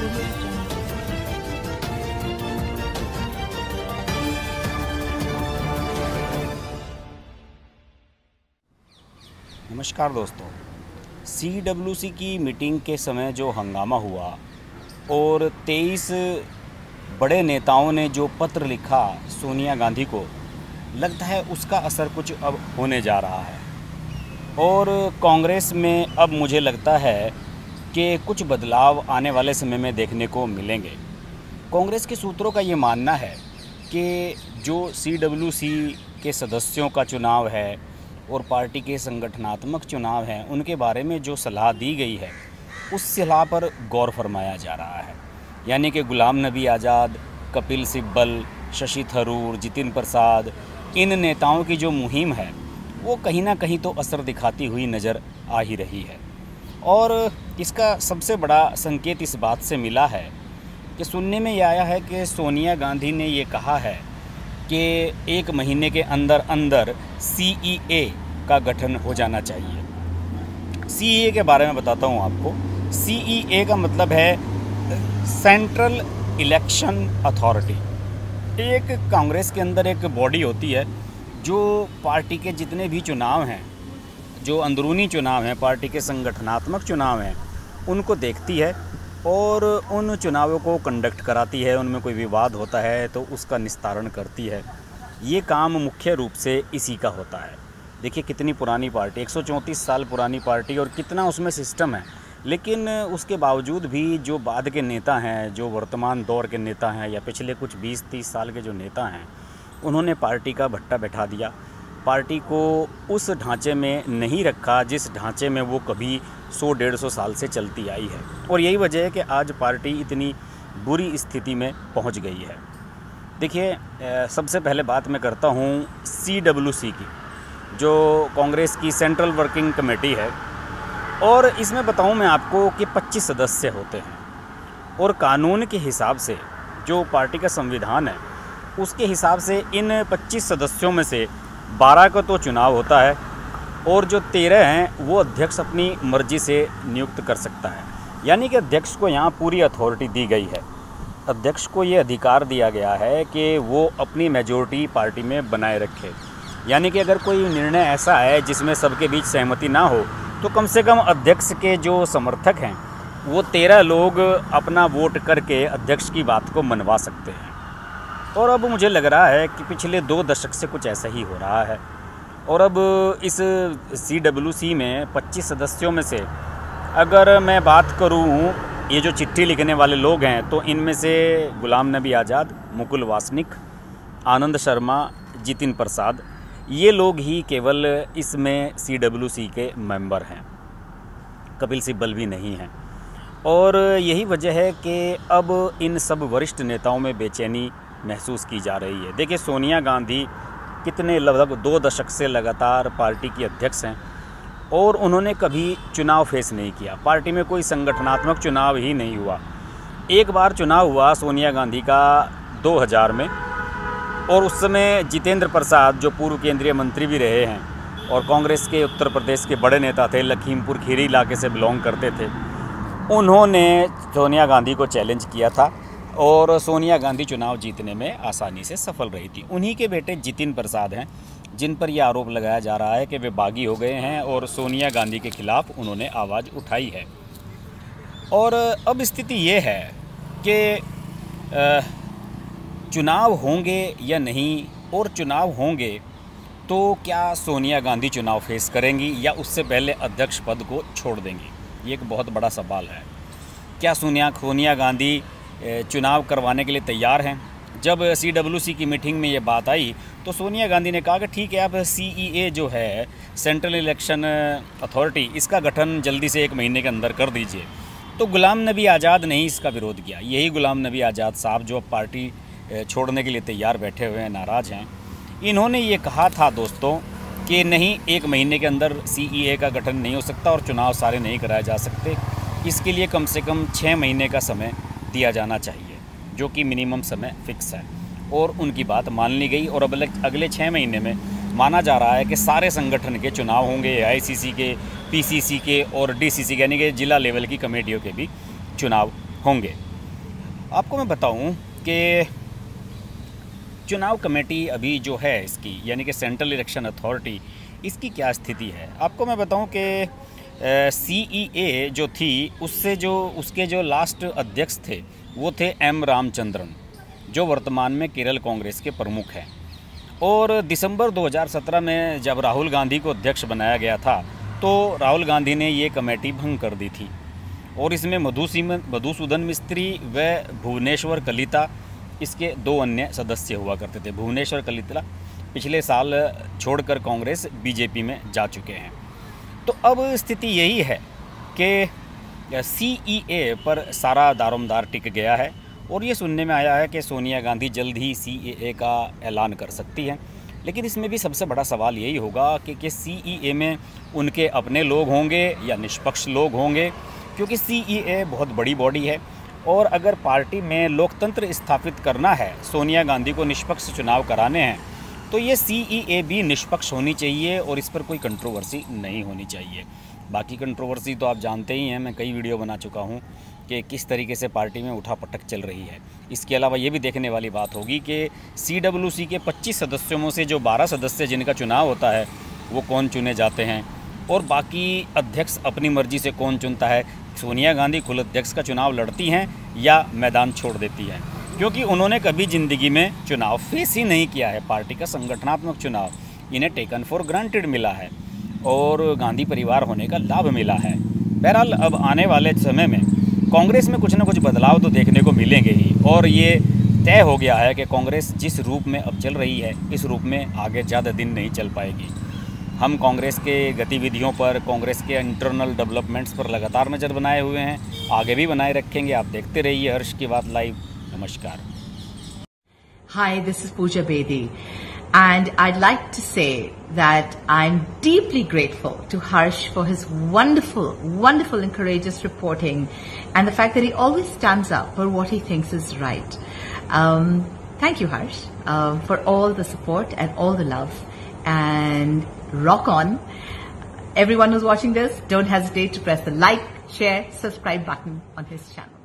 नमस्कार दोस्तों, CWC की मीटिंग के समय जो हंगामा हुआ और 23 बड़े नेताओं ने जो पत्र लिखा सोनिया गांधी को, लगता है उसका असर कुछ अब होने जा रहा है। और कांग्रेस में अब मुझे लगता है कि कुछ बदलाव आने वाले समय में देखने को मिलेंगे। कांग्रेस के सूत्रों का ये मानना है कि जो CWC के सदस्यों का चुनाव है और पार्टी के संगठनात्मक चुनाव हैं, उनके बारे में जो सलाह दी गई है उस सलाह पर गौर फरमाया जा रहा है। यानी कि गुलाम नबी आज़ाद, कपिल सिब्बल, शशि थरूर, जितिन प्रसाद, इन नेताओं की जो मुहिम है वो कहीं ना कहीं तो असर दिखाती हुई नज़र आ ही रही है। और इसका सबसे बड़ा संकेत इस बात से मिला है कि सुनने में ये आया है कि सोनिया गांधी ने ये कहा है कि 1 महीने के अंदर अंदर CEA का गठन हो जाना चाहिए। CEA के बारे में बताता हूँ आपको। CEA का मतलब है सेंट्रल इलेक्शन अथॉरिटी। एक कांग्रेस के अंदर एक बॉडी होती है जो पार्टी के जितने भी चुनाव हैं, जो अंदरूनी चुनाव हैं, पार्टी के संगठनात्मक चुनाव हैं, उनको देखती है और उन चुनावों को कंडक्ट कराती है। उनमें कोई विवाद होता है तो उसका निस्तारण करती है। ये काम मुख्य रूप से इसी का होता है। देखिए कितनी पुरानी पार्टी, 134 साल पुरानी पार्टी, और कितना उसमें सिस्टम है। लेकिन उसके बावजूद भी जो बाद के नेता हैं, जो वर्तमान दौर के नेता हैं या पिछले कुछ 20-30 साल के जो नेता हैं, उन्होंने पार्टी का भट्टा बैठा दिया। पार्टी को उस ढांचे में नहीं रखा जिस ढांचे में वो कभी 100-150 साल से चलती आई है। और यही वजह है कि आज पार्टी इतनी बुरी स्थिति में पहुंच गई है। देखिए, सबसे पहले बात मैं करता हूं CWC की, जो कांग्रेस की सेंट्रल वर्किंग कमेटी है। और इसमें बताऊं मैं आपको कि 25 सदस्य होते हैं और कानून के हिसाब से, जो पार्टी का संविधान है उसके हिसाब से, इन 25 सदस्यों में से 12 का तो चुनाव होता है और जो 13 हैं वो अध्यक्ष अपनी मर्जी से नियुक्त कर सकता है। यानी कि अध्यक्ष को यहाँ पूरी अथॉरिटी दी गई है। अध्यक्ष को ये अधिकार दिया गया है कि वो अपनी मेजॉरिटी पार्टी में बनाए रखे। यानी कि अगर कोई निर्णय ऐसा है जिसमें सबके बीच सहमति ना हो तो कम से कम अध्यक्ष के जो समर्थक हैं वो 13 लोग अपना वोट करके अध्यक्ष की बात को मनवा सकते हैं। और अब मुझे लग रहा है कि पिछले 2 दशक से कुछ ऐसा ही हो रहा है। और अब इस CWC में 25 सदस्यों में से अगर मैं बात करूं, ये जो चिट्ठी लिखने वाले लोग हैं, तो इनमें से गुलाम नबी आज़ाद, मुकुल वासनिक, आनंद शर्मा, जितिन प्रसाद, ये लोग ही केवल इसमें CWC के मेंबर हैं। कपिल सिब्बल भी नहीं हैं। और यही वजह है कि अब इन सब वरिष्ठ नेताओं में बेचैनी महसूस की जा रही है। देखिए, सोनिया गांधी कितने लगभग 2 दशक से लगातार पार्टी की अध्यक्ष हैं और उन्होंने कभी चुनाव फेस नहीं किया। पार्टी में कोई संगठनात्मक चुनाव ही नहीं हुआ। एक बार चुनाव हुआ सोनिया गांधी का 2000 में, और उस समय जितेंद्र प्रसाद, जो पूर्व केंद्रीय मंत्री भी रहे हैं और कांग्रेस के उत्तर प्रदेश के बड़े नेता थे, लखीमपुर खीरी इलाके से बिलोंग करते थे, उन्होंने सोनिया गांधी को चैलेंज किया था और सोनिया गांधी चुनाव जीतने में आसानी से सफल रही थी। उन्हीं के बेटे जितिन प्रसाद हैं जिन पर यह आरोप लगाया जा रहा है कि वे बागी हो गए हैं और सोनिया गांधी के खिलाफ उन्होंने आवाज़ उठाई है। और अब स्थिति ये है कि चुनाव होंगे या नहीं, और चुनाव होंगे तो क्या सोनिया गांधी चुनाव फेस करेंगी या उससे पहले अध्यक्ष पद को छोड़ देंगी, ये एक बहुत बड़ा सवाल है। क्या सोनिया गांधी चुनाव करवाने के लिए तैयार हैं? जब CWC की मीटिंग में ये बात आई तो सोनिया गांधी ने कहा कि ठीक है, आप CEA जो है सेंट्रल इलेक्शन अथॉरिटी, इसका गठन जल्दी से 1 महीने के अंदर कर दीजिए। तो गुलाम नबी आज़ाद ने ही इसका विरोध किया। यही गुलाम नबी आज़ाद साहब जो अब पार्टी छोड़ने के लिए तैयार बैठे हुए हैं, नाराज़ हैं, इन्होंने ये कहा था दोस्तों कि नहीं, 1 महीने के अंदर CEA का गठन नहीं हो सकता और चुनाव सारे नहीं कराए जा सकते। इसके लिए कम से कम 6 महीने का समय दिया जाना चाहिए, जो कि मिनिमम समय फिक्स है। और उनकी बात मान ली गई और अब अगले 6 महीने में माना जा रहा है कि सारे संगठन के चुनाव होंगे, AICC के, PCC के और DCC के, यानी कि जिला लेवल की कमेटियों के भी चुनाव होंगे। आपको मैं बताऊं कि चुनाव कमेटी अभी जो है इसकी, यानी कि सेंट्रल इलेक्शन अथॉरिटी, इसकी क्या स्थिति है। आपको मैं बताऊं कि CEA जो थी उसके जो लास्ट अध्यक्ष थे वो थे M रामचंद्रन, जो वर्तमान में केरल कांग्रेस के प्रमुख हैं। और दिसंबर 2017 में जब राहुल गांधी को अध्यक्ष बनाया गया था तो राहुल गांधी ने ये कमेटी भंग कर दी थी और इसमें मधुसूदन मिस्त्री व भुवनेश्वर कलिता इसके 2 अन्य सदस्य हुआ करते थे। भुवनेश्वर कलिता पिछले साल छोड़कर कांग्रेस बीजेपी में जा चुके हैं। तो अब स्थिति यही है कि CEA पर सारा दारोमदार टिक गया है और ये सुनने में आया है कि सोनिया गांधी जल्द ही CEA का ऐलान कर सकती हैं। लेकिन इसमें भी सबसे बड़ा सवाल यही होगा कि CEA में उनके अपने लोग होंगे या निष्पक्ष लोग होंगे, क्योंकि CEA बहुत बड़ी बॉडी है और अगर पार्टी में लोकतंत्र स्थापित करना है, सोनिया गांधी को निष्पक्ष चुनाव कराने हैं, तो ये CEA भी निष्पक्ष होनी चाहिए और इस पर कोई कंट्रोवर्सी नहीं होनी चाहिए। बाकी कंट्रोवर्सी तो आप जानते ही हैं, मैं कई वीडियो बना चुका हूँ कि किस तरीके से पार्टी में उठापटक चल रही है। इसके अलावा ये भी देखने वाली बात होगी कि CWC के 25 सदस्यों में से जो 12 सदस्य जिनका चुनाव होता है वो कौन चुने जाते हैं और बाकी अध्यक्ष अपनी मर्जी से कौन चुनता है। सोनिया गांधी खुद अध्यक्ष का चुनाव लड़ती हैं या मैदान छोड़ देती हैं, क्योंकि उन्होंने कभी ज़िंदगी में चुनाव फेस ही नहीं किया है। पार्टी का संगठनात्मक चुनाव इन्हें टेकन फॉर ग्रांटेड मिला है और गांधी परिवार होने का लाभ मिला है। बहरहाल अब आने वाले समय में कांग्रेस में कुछ ना कुछ बदलाव तो देखने को मिलेंगे ही और ये तय हो गया है कि कांग्रेस जिस रूप में अब चल रही है इस रूप में आगे ज़्यादा दिन नहीं चल पाएगी। हम कांग्रेस के गतिविधियों पर, कांग्रेस के इंटरनल डेवलपमेंट्स पर लगातार नज़र बनाए हुए हैं, आगे भी बनाए रखेंगे। आप देखते रहिए हर्ष की बात लाइव। नमस्कार। Hi, this is Pooja Bedi, and I'd like to say that I'm deeply grateful to Harsh for his wonderful and courageous reporting and the fact that he always stands up for what he thinks is right. Thank you, Harsh, for all the support and all the love, and rock on. Everyone who's watching this, don't hesitate to press the like, share, subscribe button on his channel.